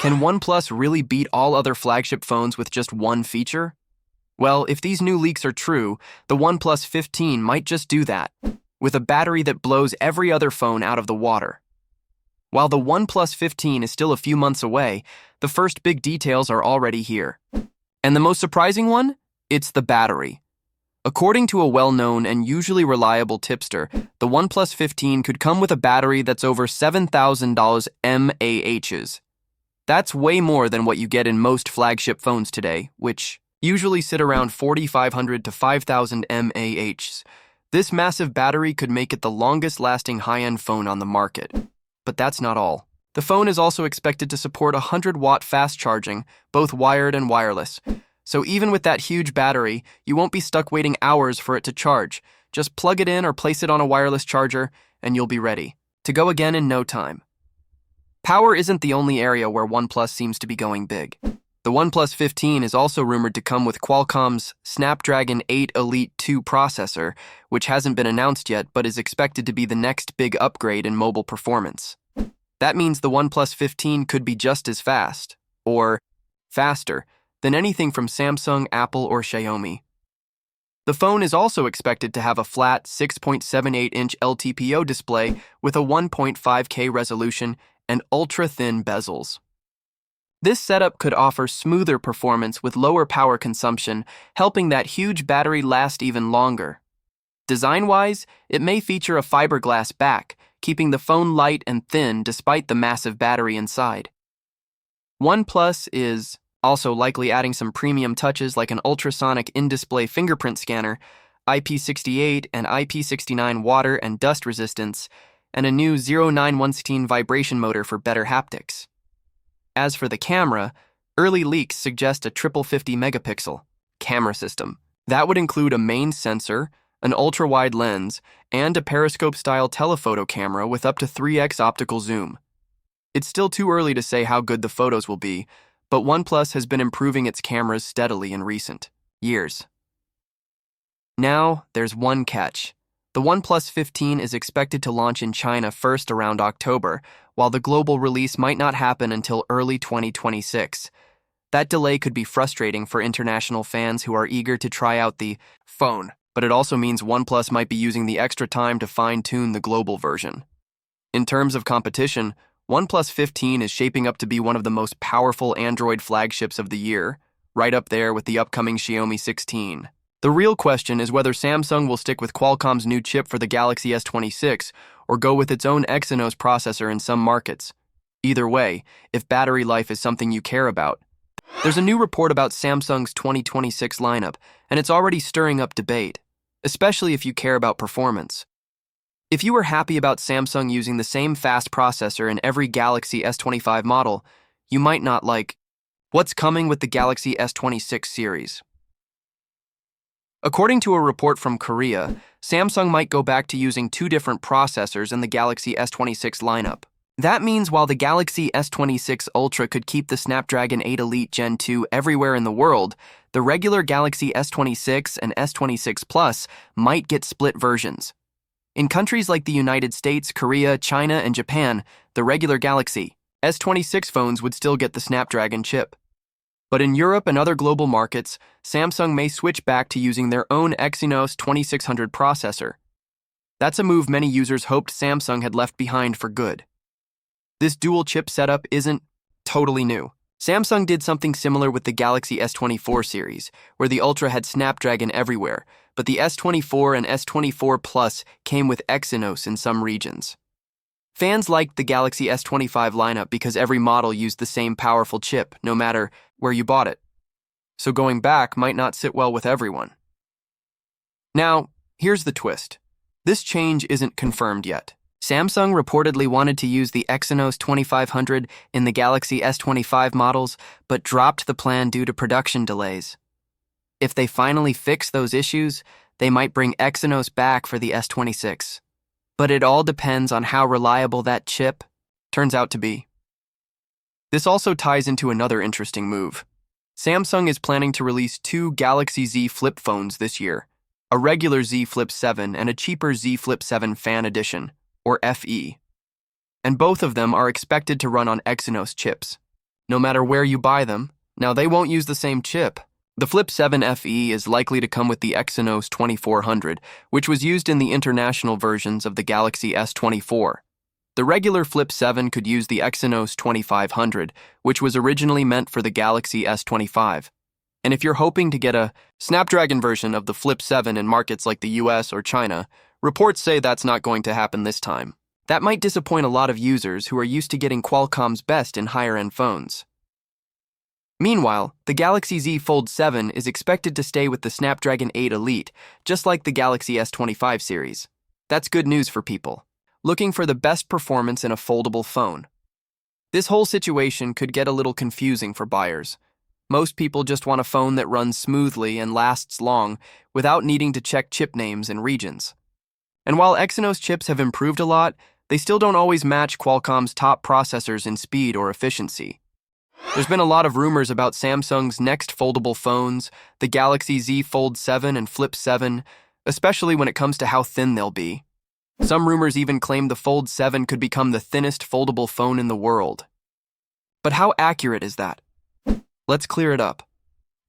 Can OnePlus really beat all other flagship phones with just one feature? Well, if these new leaks are true, the OnePlus 15 might just do that, with a battery that blows every other phone out of the water. While the OnePlus 15 is still a few months away, the first big details are already here. And the most surprising one? It's the battery. According to a well-known and usually reliable tipster, the OnePlus 15 could come with a battery that's over $7,000 mAhs. That's way more than what you get in most flagship phones today, which usually sit around 4,500 to 5,000 mAhs. This massive battery could make it the longest-lasting high-end phone on the market. But that's not all. The phone is also expected to support 100-watt fast charging, both wired and wireless. So even with that huge battery, you won't be stuck waiting hours for it to charge. Just plug it in or place it on a wireless charger, and you'll be ready to go again in no time. Power isn't the only area where OnePlus seems to be going big. The OnePlus 15 is also rumored to come with Qualcomm's Snapdragon 8 Elite 2 processor, which hasn't been announced yet but is expected to be the next big upgrade in mobile performance. That means the OnePlus 15 could be just as fast, or faster, than anything from Samsung, Apple, or Xiaomi. The phone is also expected to have a flat 6.78-inch LTPO display with a 1.5K resolution and ultra-thin bezels. This setup could offer smoother performance with lower power consumption, helping that huge battery last even longer. Design-wise, it may feature a fiberglass back, keeping the phone light and thin despite the massive battery inside. OnePlus is also likely adding some premium touches like an ultrasonic in-display fingerprint scanner, IP68 and IP69 water and dust resistance, and a new 09116 vibration motor for better haptics. As for the camera, early leaks suggest a triple 50-megapixel camera system. That would include a main sensor, an ultra-wide lens, and a periscope-style telephoto camera with up to 3x optical zoom. It's still too early to say how good the photos will be, but OnePlus has been improving its cameras steadily in recent years. Now, there's one catch. The OnePlus 15 is expected to launch in China first around October, while the global release might not happen until early 2026. That delay could be frustrating for international fans who are eager to try out the phone, but it also means OnePlus might be using the extra time to fine-tune the global version. In terms of competition, OnePlus 15 is shaping up to be one of the most powerful Android flagships of the year, right up there with the upcoming Xiaomi 16. The real question is whether Samsung will stick with Qualcomm's new chip for the Galaxy S26 or go with its own Exynos processor in some markets. Either way, if battery life is something you care about, there's a new report about Samsung's 2026 lineup, and it's already stirring up debate, especially if you care about performance. If you were happy about Samsung using the same fast processor in every Galaxy S25 model, you might not like what's coming with the Galaxy S26 series. According to a report from Korea, Samsung might go back to using two different processors in the Galaxy S26 lineup. That means while the Galaxy S26 Ultra could keep the Snapdragon 8 Elite Gen 2 everywhere in the world, the regular Galaxy S26 and S26 Plus might get split versions. In countries like the United States, Korea, China, and Japan, the regular Galaxy S26 phones would still get the Snapdragon chip. But in Europe and other global markets, Samsung may switch back to using their own Exynos 2600 processor. That's a move many users hoped Samsung had left behind for good. This dual-chip setup isn't totally new. Samsung did something similar with the Galaxy S24 series, where the Ultra had Snapdragon everywhere, but the S24 and S24 Plus came with Exynos in some regions. Fans liked the Galaxy S25 lineup because every model used the same powerful chip, no matter where you bought it. So going back might not sit well with everyone. Now, here's the twist. This change isn't confirmed yet. Samsung reportedly wanted to use the Exynos 2500 in the Galaxy S25 models, but dropped the plan due to production delays. If they finally fix those issues, they might bring Exynos back for the S26. But it all depends on how reliable that chip turns out to be. This also ties into another interesting move. Samsung is planning to release two Galaxy Z Flip phones this year, a regular Z Flip 7 and a cheaper Z Flip 7 Fan Edition, or FE. And both of them are expected to run on Exynos chips. no matter where you buy them. Now, they won't use the same chip. The Flip 7 FE is likely to come with the Exynos 2400, which was used in the international versions of the Galaxy S24. The regular Flip 7 could use the Exynos 2500, which was originally meant for the Galaxy S25. And if you're hoping to get a Snapdragon version of the Flip 7 in markets like the US or China, reports say that's not going to happen this time. That might disappoint a lot of users who are used to getting Qualcomm's best in higher-end phones. Meanwhile, the Galaxy Z Fold 7 is expected to stay with the Snapdragon 8 Elite, just like the Galaxy S25 series. That's good news for people looking for the best performance in a foldable phone. This whole situation could get a little confusing for buyers. Most people just want a phone that runs smoothly and lasts long without needing to check chip names and regions. And while Exynos chips have improved a lot, they still don't always match Qualcomm's top processors in speed or efficiency. There's been a lot of rumors about Samsung's next foldable phones, the Galaxy Z Fold 7 and Flip 7, especially when it comes to how thin they'll be. Some rumors even claim the Fold 7 could become the thinnest foldable phone in the world. But how accurate is that? Let's clear it up.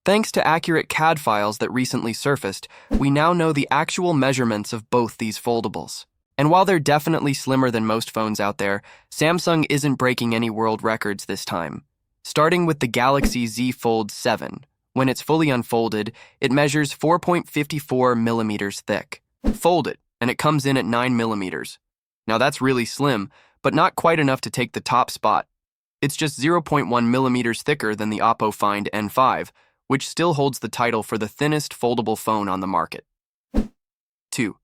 Thanks to accurate CAD files that recently surfaced, we now know the actual measurements of both these foldables. And while they're definitely slimmer than most phones out there, Samsung isn't breaking any world records this time. Starting with the Galaxy Z Fold 7, when it's fully unfolded, it measures 4.54 millimeters thick. Fold it, and it comes in at 9 millimeters. Now that's really slim, but not quite enough to take the top spot. It's just 0.1 millimeters thicker than the Oppo Find N5, which still holds the title for the thinnest foldable phone on the market. 2.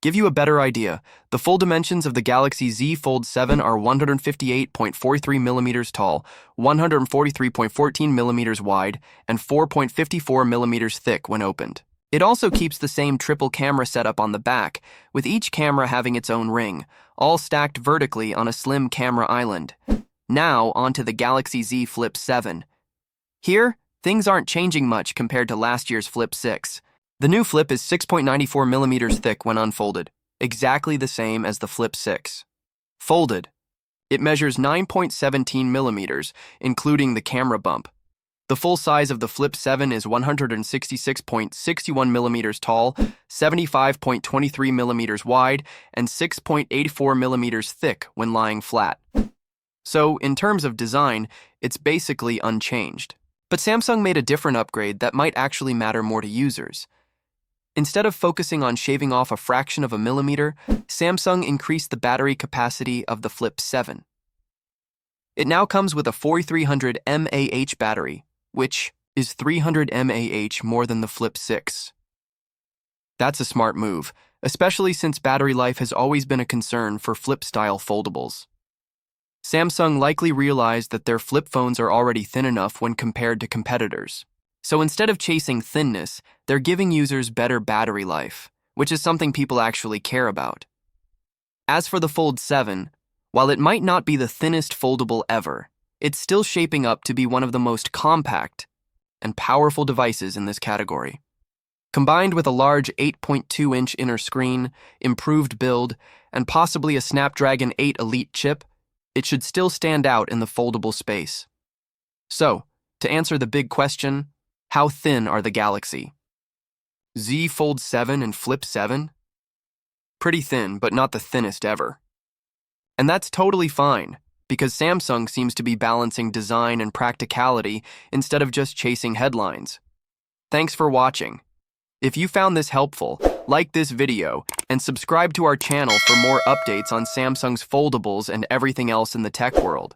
Give you a better idea, the full dimensions of the Galaxy Z Fold 7 are 158.43 millimeters tall, 143.14 millimeters wide, and 4.54 millimeters thick when opened. It also keeps the same triple camera setup on the back, with each camera having its own ring, all stacked vertically on a slim camera island. Now, onto the Galaxy Z Flip 7. Here, things aren't changing much compared to last year's Flip 6. The new Flip is 6.94 millimeters thick when unfolded, exactly the same as the Flip 6. Folded, it measures 9.17 millimeters, including the camera bump. The full size of the Flip 7 is 166.61 millimeters tall, 75.23 millimeters wide, and 6.84 millimeters thick when lying flat. So, in terms of design, it's basically unchanged. But Samsung made a different upgrade that might actually matter more to users. Instead of focusing on shaving off a fraction of a millimeter, Samsung increased the battery capacity of the Flip 7. It now comes with a 4300 mAh battery, which is 300 mAh more than the Flip 6. That's a smart move, especially since battery life has always been a concern for Flip-style foldables. Samsung likely realized that their flip phones are already thin enough when compared to competitors. So instead of chasing thinness, they're giving users better battery life, which is something people actually care about. As for the Fold 7, while it might not be the thinnest foldable ever, it's still shaping up to be one of the most compact and powerful devices in this category. Combined with a large 8.2-inch inner screen, improved build, and possibly a Snapdragon 8 Elite chip, it should still stand out in the foldable space. So, to answer the big question, how thin are the Galaxy Z Fold 7 and Flip 7? Pretty thin, but not the thinnest ever. And that's totally fine, because Samsung seems to be balancing design and practicality instead of just chasing headlines. Thanks for watching. If you found this helpful, like this video and subscribe to our channel for more updates on Samsung's foldables and everything else in the tech world.